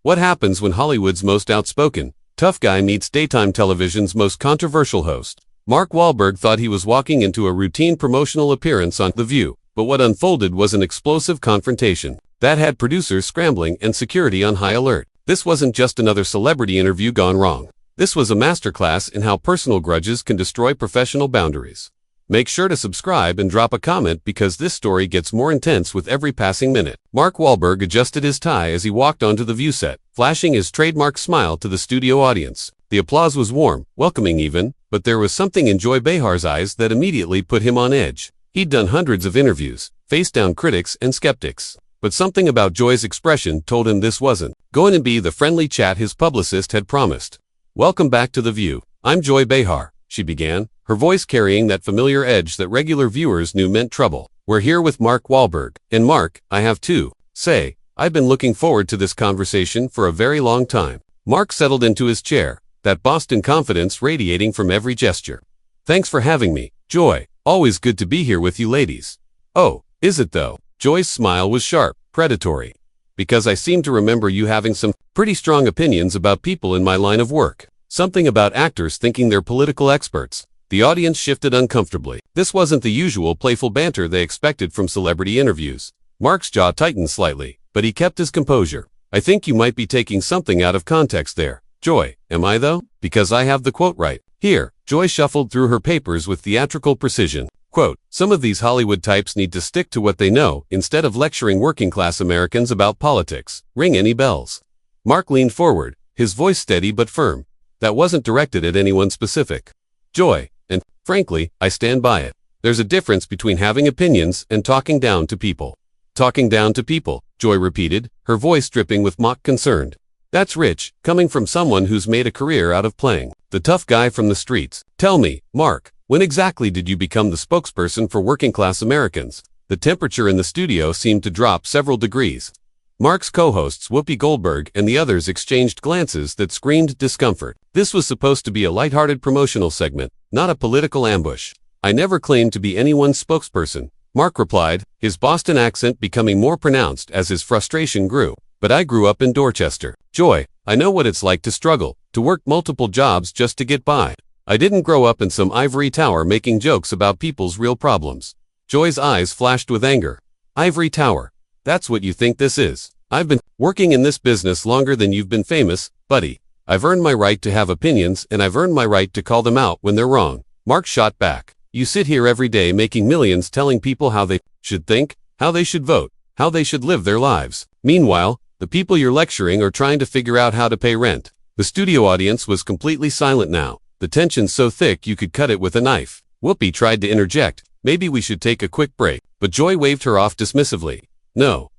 What happens when Hollywood's most outspoken, tough guy meets daytime television's most controversial host? Mark Wahlberg thought he was walking into a routine promotional appearance on The View, but what unfolded was an explosive confrontation that had producers scrambling and security on high alert. This wasn't just another celebrity interview gone wrong. This was a masterclass in how personal grudges can destroy professional boundaries. Make sure to subscribe and drop a comment because this story gets more intense with every passing minute. Mark Wahlberg adjusted his tie as he walked onto the View set, flashing his trademark smile to the studio audience. The applause was warm, welcoming even, but there was something in Joy Behar's eyes that immediately put him on edge. He'd done hundreds of interviews, faced down critics and skeptics, but something about Joy's expression told him this wasn't going to be the friendly chat his publicist had promised. "Welcome back to The View. I'm Joy Behar," she began, her voice carrying that familiar edge that regular viewers knew meant trouble. "We're here with Mark Wahlberg. And Mark, I have to say, I've been looking forward to this conversation for a very long time." Mark settled into his chair, that Boston confidence radiating from every gesture. "Thanks for having me, Joy. Always good to be here with you ladies." "Oh, is it though?" Joy's smile was sharp, predatory. "Because I seem to remember you having some pretty strong opinions about people in my line of work. Something about actors thinking they're political experts." The audience shifted uncomfortably. This wasn't the usual playful banter they expected from celebrity interviews. Mark's jaw tightened slightly, but he kept his composure. "I think you might be taking something out of context there, Joy. Am I though? Because I have the quote right here." Joy shuffled through her papers with theatrical precision. Quote, "Some of these Hollywood types need to stick to what they know instead of lecturing working-class Americans about politics. Ring any bells?" Mark leaned forward, his voice steady but firm. "That wasn't directed at anyone specific, Joy, and, frankly, I stand by it. There's a difference between having opinions and talking down to people." "Talking down to people," Joy repeated, her voice dripping with mock concern. "That's rich, coming from someone who's made a career out of playing the tough guy from the streets. Tell me, Mark, when exactly did you become the spokesperson for working-class Americans?" The temperature in the studio seemed to drop several degrees. Mark's co-hosts Whoopi Goldberg and the others exchanged glances that screamed discomfort. This was supposed to be a lighthearted promotional segment, not a political ambush. "I never claimed to be anyone's spokesperson," Mark replied, his Boston accent becoming more pronounced as his frustration grew. "But I grew up in Dorchester, Joy. I know what it's like to struggle, to work multiple jobs just to get by. I didn't grow up in some ivory tower making jokes about people's real problems." Joy's eyes flashed with anger. "Ivory tower? That's what you think this is? I've been working in this business longer than you've been famous, buddy. I've earned my right to have opinions and I've earned my right to call them out when they're wrong." Mark shot back. "You sit here every day making millions telling people how they should think, how they should vote, how they should live their lives. Meanwhile, the people you're lecturing are trying to figure out how to pay rent." The studio audience was completely silent now, the tension so thick you could cut it with a knife. Whoopi tried to interject, "Maybe we should take a quick break," but Joy waved her off dismissively. No,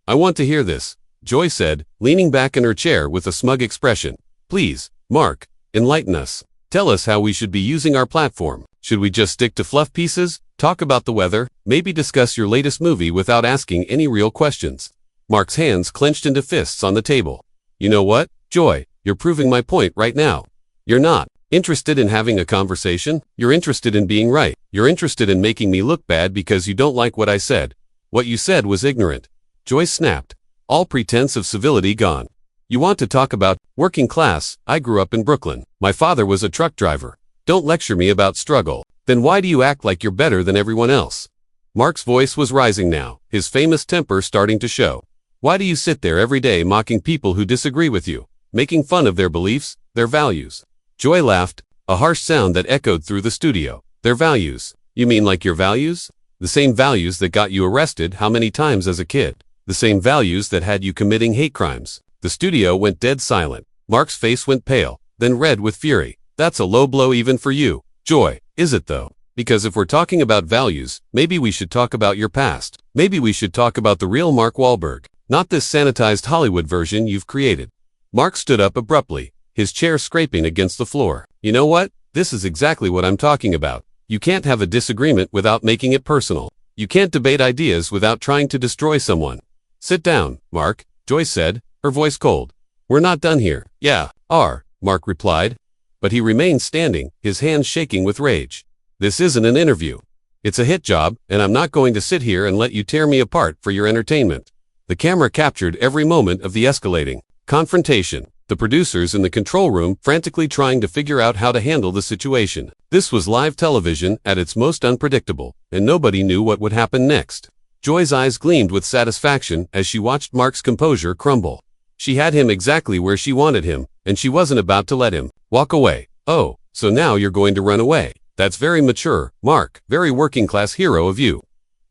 I want to hear this," Joy said, leaning back in her chair with a smug expression. "Please, Mark, enlighten us. Tell us how we should be using our platform. Should we just stick to fluff pieces, talk about the weather, maybe discuss your latest movie without asking any real questions?" Mark's hands clenched into fists on the table. "You know what, Joy, you're proving my point right now. You're not interested in having a conversation. You're interested in being right. You're interested in making me look bad because you don't like what I said. What you said was ignorant." Joy snapped, all pretense of civility gone. "You want to talk about working class? I grew up in Brooklyn. My father was a truck driver. Don't lecture me about struggle. Then why do you act like you're better than everyone else?" Mark's voice was rising now, his famous temper starting to show. "Why do you sit there every day mocking people who disagree with you, making fun of their beliefs, their values?" Joy laughed, a harsh sound that echoed through the studio. "Their values? You mean like your values? The same values that got you arrested how many times as a kid? The same values that had you committing hate crimes?" The studio went dead silent. Mark's face went pale, then red with fury. "That's a low blow even for you, Joy, is it though? Because if we're talking about values, maybe we should talk about your past. Maybe we should talk about the real Mark Wahlberg, not this sanitized Hollywood version you've created." Mark stood up abruptly, his chair scraping against the floor. "You know what? This is exactly what I'm talking about. You can't have a disagreement without making it personal. You can't debate ideas without trying to destroy someone." "Sit down, Mark," Joy said, her voice cold. "We're not done here." "Yeah, Mark replied. But he remained standing, his hands shaking with rage. "This isn't an interview. It's a hit job, and I'm not going to sit here and let you tear me apart for your entertainment." The camera captured every moment of the escalating. Confrontation. The producers in the control room frantically trying to figure out how to handle the situation. This was live television at its most unpredictable, and nobody knew what would happen next. Joy's eyes gleamed with satisfaction as she watched Mark's composure crumble. She had him exactly where she wanted him, and she wasn't about to let him walk away. Oh, so now you're going to run away. That's very mature, Mark, very working-class hero of you.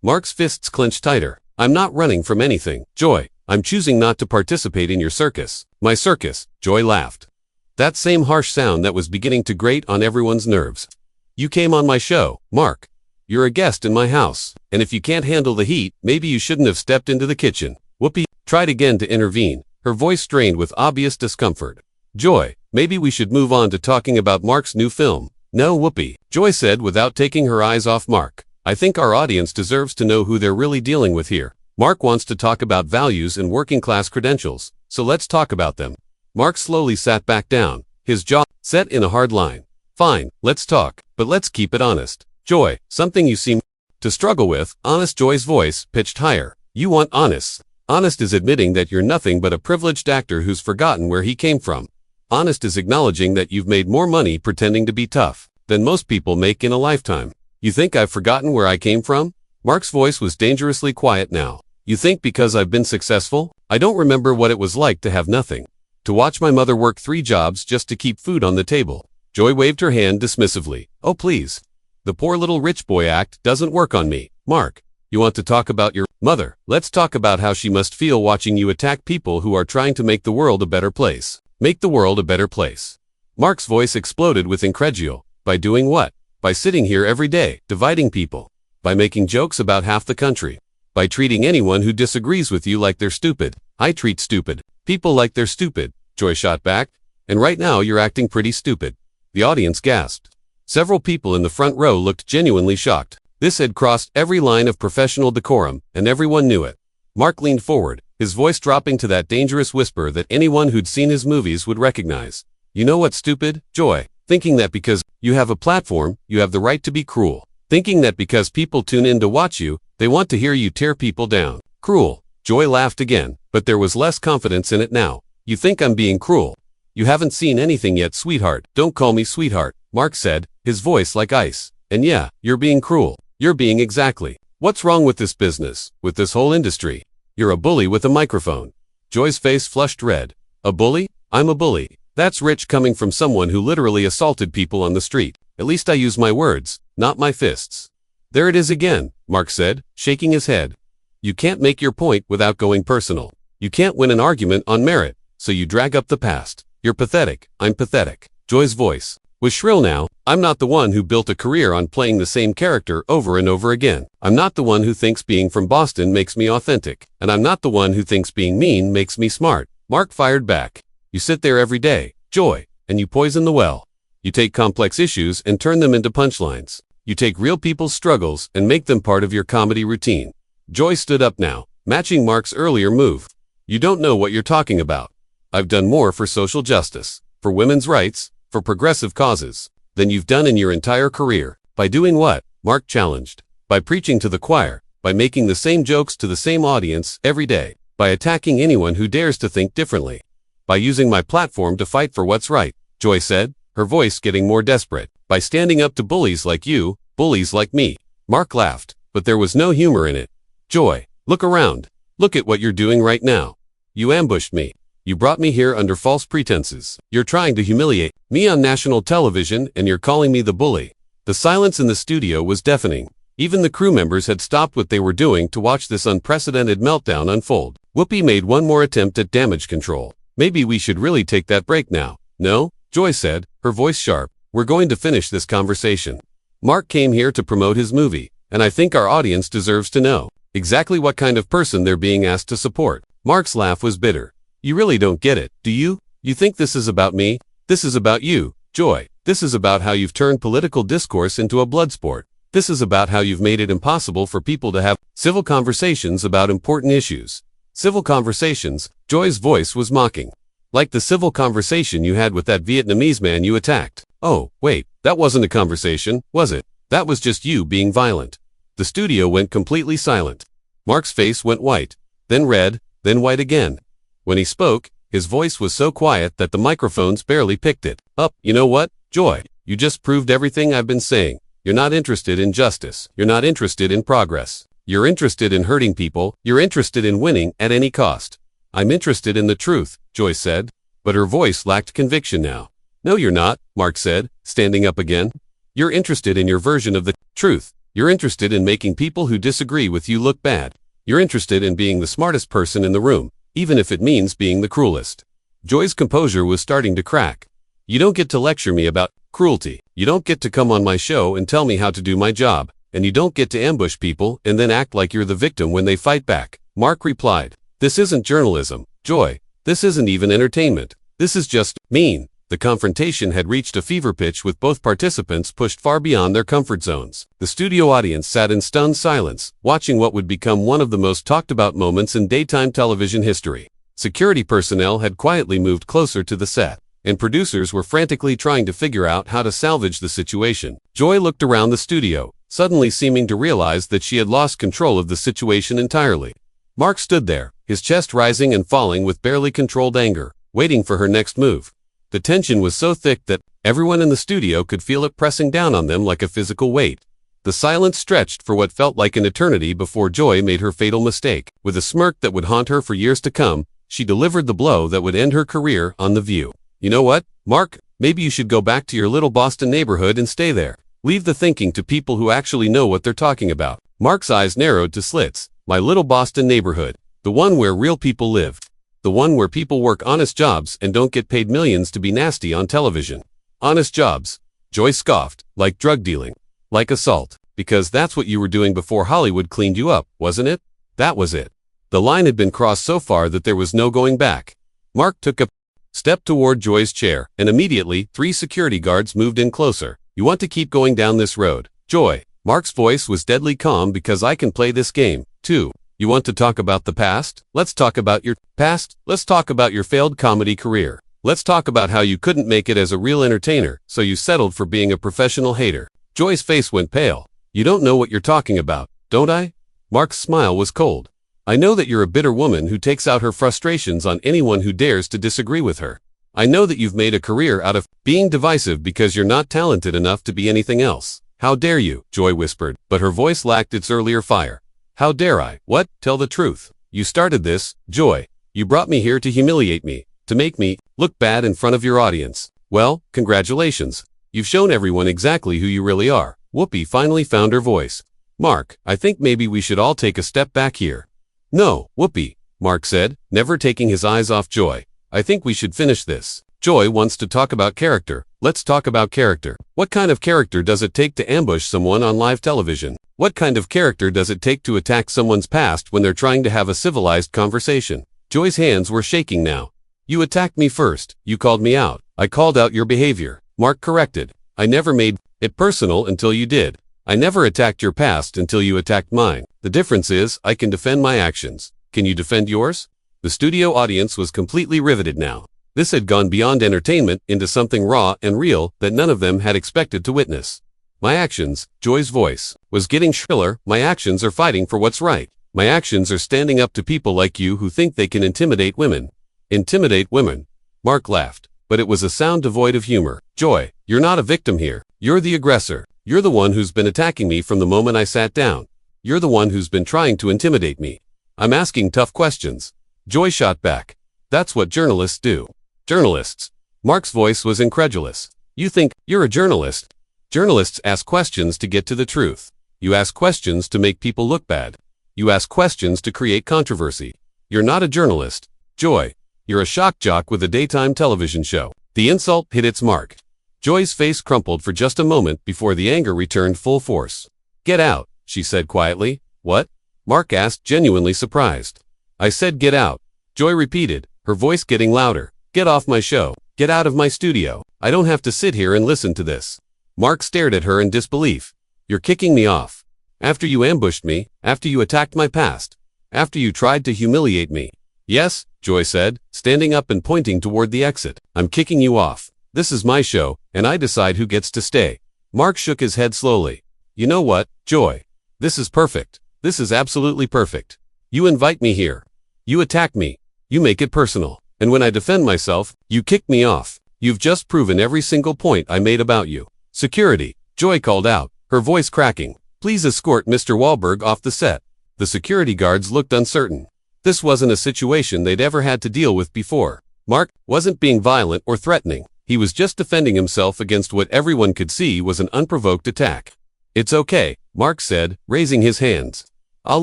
Mark's fists clenched tighter. I'm not running from anything, Joy. I'm choosing not to participate in your circus. My circus, Joy laughed. That same harsh sound that was beginning to grate on everyone's nerves. You came on my show, Mark. You're a guest in my house, and if you can't handle the heat, maybe you shouldn't have stepped into the kitchen. Whoopi tried again to intervene, her voice strained with obvious discomfort. Joy, maybe we should move on to talking about Mark's new film. No, Whoopi, Joy said without taking her eyes off Mark. I think our audience deserves to know who they're really dealing with here. Mark wants to talk about values and working-class credentials, so let's talk about them. Mark slowly sat back down, his jaw set in a hard line. Fine, let's talk, but let's keep it honest. Joy, something you seem to struggle with. Honest. Joy's voice pitched higher. You want honest. Honest is admitting that you're nothing but a privileged actor who's forgotten where he came from. Honest is acknowledging that you've made more money pretending to be tough than most people make in a lifetime. You think I've forgotten where I came from? Mark's voice was dangerously quiet now. You think because I've been successful? I don't remember what it was like to have nothing. To watch my mother work 3 jobs just to keep food on the table. Joy waved her hand dismissively. Oh please. The poor little rich boy act doesn't work on me. Mark, you want to talk about your mother? Let's talk about how she must feel watching you attack people who are trying to make the world a better place. Make the world a better place. Mark's voice exploded with incredulity. By doing what? By sitting here every day, dividing people. By making jokes about half the country. By treating anyone who disagrees with you like they're stupid. I treat stupid people like they're stupid, Joy shot back. And right now you're acting pretty stupid. The audience gasped. Several people in the front row looked genuinely shocked. This had crossed every line of professional decorum, and everyone knew it. Mark leaned forward, his voice dropping to that dangerous whisper that anyone who'd seen his movies would recognize. You know what's stupid, Joy? Thinking that because you have a platform, you have the right to be cruel. Thinking that because people tune in to watch you, they want to hear you tear people down. Cruel. Joy laughed again, but there was less confidence in it now. You think I'm being cruel? You haven't seen anything yet, sweetheart. Don't call me sweetheart, Mark said, his voice like ice. And yeah, you're being cruel. You're being exactly. What's wrong with this business, with this whole industry? You're a bully with a microphone. Joy's face flushed red. A bully? I'm a bully. That's rich coming from someone who literally assaulted people on the street. At least I use my words, not my fists. There it is again, Mark said, shaking his head. You can't make your point without going personal. You can't win an argument on merit, so you drag up the past. You're pathetic. I'm pathetic. Joy's voice was shrill now. I'm not the one who built a career on playing the same character over and over again. I'm not the one who thinks being from Boston makes me authentic. And I'm not the one who thinks being mean makes me smart. Mark fired back. You sit there every day, Joy, and you poison the well. You take complex issues and turn them into punchlines. You take real people's struggles and make them part of your comedy routine. Joy stood up now, matching Mark's earlier move. You don't know what you're talking about. I've done more for social justice, for women's rights, for progressive causes, than you've done in your entire career. By doing what? Mark challenged. By preaching to the choir, by making the same jokes to the same audience every day, by attacking anyone who dares to think differently. By using my platform to fight for what's right, Joy said, her voice getting more desperate. By standing up to bullies like you, bullies like me. Mark laughed, but there was no humor in it. Joy, look around. Look at what you're doing right now. You ambushed me. You brought me here under false pretenses. You're trying to humiliate me on national television and you're calling me the bully. The silence in the studio was deafening. Even the crew members had stopped what they were doing to watch this unprecedented meltdown unfold. Whoopi made one more attempt at damage control. Maybe we should really take that break now. No, Joy said, her voice sharp. We're going to finish this conversation. Mark came here to promote his movie, and I think our audience deserves to know exactly what kind of person they're being asked to support. Mark's laugh was bitter. You really don't get it, do you? You think this is about me? This is about you, Joy. This is about how you've turned political discourse into a blood sport. This is about how you've made it impossible for people to have civil conversations about important issues. Civil conversations, Joy's voice was mocking. Like the civil conversation you had with that Vietnamese man you attacked. Oh, wait, that wasn't a conversation, was it? That was just you being violent. The studio went completely silent. Mark's face went white, then red, then white again. When he spoke, His voice was so quiet that the microphones barely picked it up. You know what, Joy? You just proved everything I've been saying. You're not interested in justice. You're not interested in progress. You're interested in hurting people. You're interested in winning at any cost. I'm interested in the truth, Joy said, but her voice lacked conviction now. No, you're not, Mark said, standing up again. You're interested in your version of the truth. You're interested in making people who disagree with you look bad. You're interested in being the smartest person in the room, even if it means being the cruelest. Joy's composure was starting to crack. You don't get to lecture me about cruelty. You don't get to come on my show and tell me how to do my job. And you don't get to ambush people and then act like you're the victim when they fight back. Mark replied, This isn't journalism, Joy. This isn't even entertainment. This is just mean. The confrontation had reached a fever pitch with both participants pushed far beyond their comfort zones. The studio audience sat in stunned silence, watching what would become one of the most talked about moments in daytime television history. Security personnel had quietly moved closer to the set, and producers were frantically trying to figure out how to salvage the situation. Joy looked around the studio, suddenly seeming to realize that she had lost control of the situation entirely. Mark stood there, his chest rising and falling with barely controlled anger, waiting for her next move. The tension was so thick that everyone in the studio could feel it pressing down on them like a physical weight. The silence stretched for what felt like an eternity before Joy made her fatal mistake. With a smirk that would haunt her for years to come, she delivered the blow that would end her career on The View. You know what, Mark? Maybe you should go back to your little Boston neighborhood and stay there. Leave the thinking to people who actually know what they're talking about. Mark's eyes narrowed to slits. My little Boston neighborhood. The one where real people live. The one where people work honest jobs and don't get paid millions to be nasty on television. Honest jobs. Joy scoffed. Like drug dealing. Like assault. Because that's what you were doing before Hollywood cleaned you up, wasn't it? That was it. The line had been crossed so far that there was no going back. Mark took a step toward Joy's chair, and immediately 3 security guards moved in closer. You want to keep going down this road, Joy? Mark's voice was deadly calm because I can play this game, too. You want to talk about the past? Let's talk about your past. Let's talk about your failed comedy career. Let's talk about how you couldn't make it as a real entertainer, so you settled for being a professional hater. Joy's face went pale. You don't know what you're talking about, don't I? Mark's smile was cold. I know that you're a bitter woman who takes out her frustrations on anyone who dares to disagree with her. I know that you've made a career out of being divisive because you're not talented enough to be anything else. How dare you, Joy whispered, but her voice lacked its earlier fire. How dare I? What? Tell the truth. You started this, Joy. You brought me here to humiliate me, to make me look bad in front of your audience. Well, congratulations. You've shown everyone exactly who you really are. Whoopi finally found her voice. Mark, I think maybe we should all take a step back here. No, Whoopi, Mark said, never taking his eyes off Joy. I think we should finish this. Joy wants to talk about character. Let's talk about character. What kind of character does it take to ambush someone on live television? What kind of character does it take to attack someone's past when they're trying to have a civilized conversation? Joy's hands were shaking now. You attacked me first. You called me out. I called out your behavior. Mark corrected. I never made it personal until you did. I never attacked your past until you attacked mine. The difference is, I can defend my actions. Can you defend yours? The studio audience was completely riveted now. This had gone beyond entertainment into something raw and real that none of them had expected to witness. My actions, Joy's voice, was getting shriller. My actions are fighting for what's right. My actions are standing up to people like you who think they can intimidate women. Intimidate women. Mark laughed, but it was a sound devoid of humor. Joy, you're not a victim here. You're the aggressor. You're the one who's been attacking me from the moment I sat down. You're the one who's been trying to intimidate me. I'm asking tough questions. Joy shot back. That's what journalists do. Journalists. Mark's voice was incredulous. You think you're a journalist? Journalists ask questions to get to the truth. You ask questions to make people look bad. You ask questions to create controversy. You're not a journalist, Joy. You're a shock jock with a daytime television show. The insult hit its mark. Joy's face crumpled for just a moment before the anger returned full force. Get out, she said quietly. What? Mark asked, genuinely surprised. I said get out, Joy repeated, her voice getting louder. Get off my show. Get out of my studio. I don't have to sit here and listen to this. Mark stared at her in disbelief. You're kicking me off. After you ambushed me, after you attacked my past, after you tried to humiliate me. Yes, Joy said, standing up and pointing toward the exit. I'm kicking you off. This is my show, and I decide who gets to stay. Mark shook his head slowly. You know what, Joy? This is perfect. This is absolutely perfect. You invite me here. You attack me. You make it personal. And when I defend myself, you kick me off. You've just proven every single point I made about you. Security, Joy called out, her voice cracking. Please escort Mr. Wahlberg off the set. The security guards looked uncertain. This wasn't a situation they'd ever had to deal with before. Mark wasn't being violent or threatening. He was just defending himself against what everyone could see was an unprovoked attack. It's okay, Mark said, raising his hands. I'll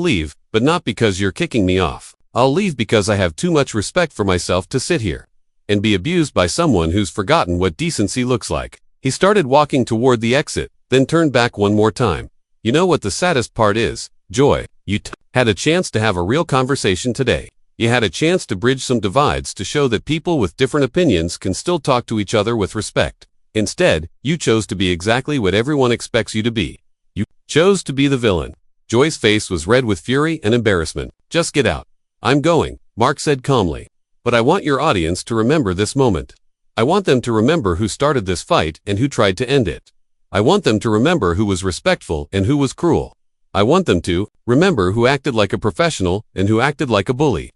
leave, but not because you're kicking me off. I'll leave because I have too much respect for myself to sit here and be abused by someone who's forgotten what decency looks like. He started walking toward the exit, then turned back one more time. You know what the saddest part is, Joy? You had a chance to have a real conversation today. You had a chance to bridge some divides to show that people with different opinions can still talk to each other with respect. Instead, you chose to be exactly what everyone expects you to be. You chose to be the villain. Joy's face was red with fury and embarrassment. Just get out. I'm going, Mark said calmly. But I want your audience to remember this moment. I want them to remember who started this fight and who tried to end it. I want them to remember who was respectful and who was cruel. I want them to remember who acted like a professional and who acted like a bully.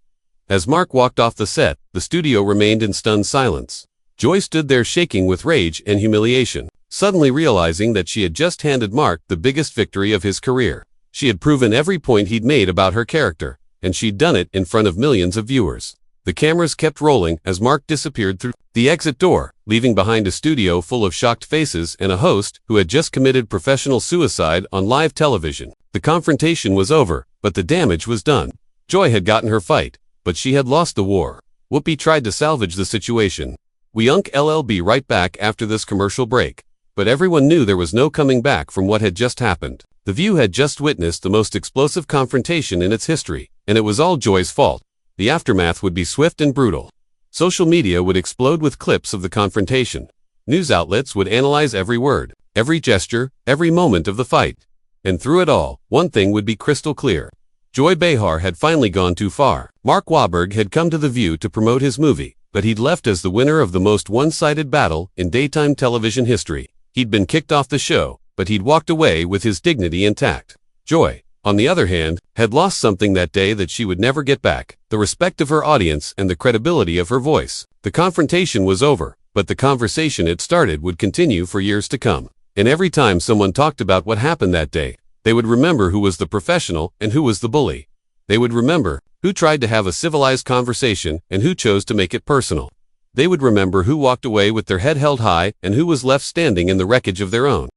As Mark walked off the set, the studio remained in stunned silence. Joy stood there shaking with rage and humiliation, suddenly realizing that she had just handed Mark the biggest victory of his career. She had proven every point he'd made about her character, and she'd done it in front of millions of viewers. The cameras kept rolling as Mark disappeared through the exit door, leaving behind a studio full of shocked faces and a host who had just committed professional suicide on live television. The confrontation was over, but the damage was done. Joy had gotten her fight, but she had lost the war. Whoopi tried to salvage the situation. We'll be right back after this commercial break. But everyone knew there was no coming back from what had just happened. The View had just witnessed the most explosive confrontation in its history, and it was all Joy's fault. The aftermath would be swift and brutal. Social media would explode with clips of the confrontation. News outlets would analyze every word, every gesture, every moment of the fight. And through it all, one thing would be crystal clear. Joy Behar had finally gone too far. Mark Wahlberg had come to The View to promote his movie, but he'd left as the winner of the most one-sided battle in daytime television history. He'd been kicked off the show, but he'd walked away with his dignity intact. Joy, on the other hand, had lost something that day that she would never get back: the respect of her audience and the credibility of her voice. The confrontation was over, but the conversation it started would continue for years to come. And every time someone talked about what happened that day, they would remember who was the professional and who was the bully. They would remember who tried to have a civilized conversation and who chose to make it personal. They would remember who walked away with their head held high and who was left standing in the wreckage of their own.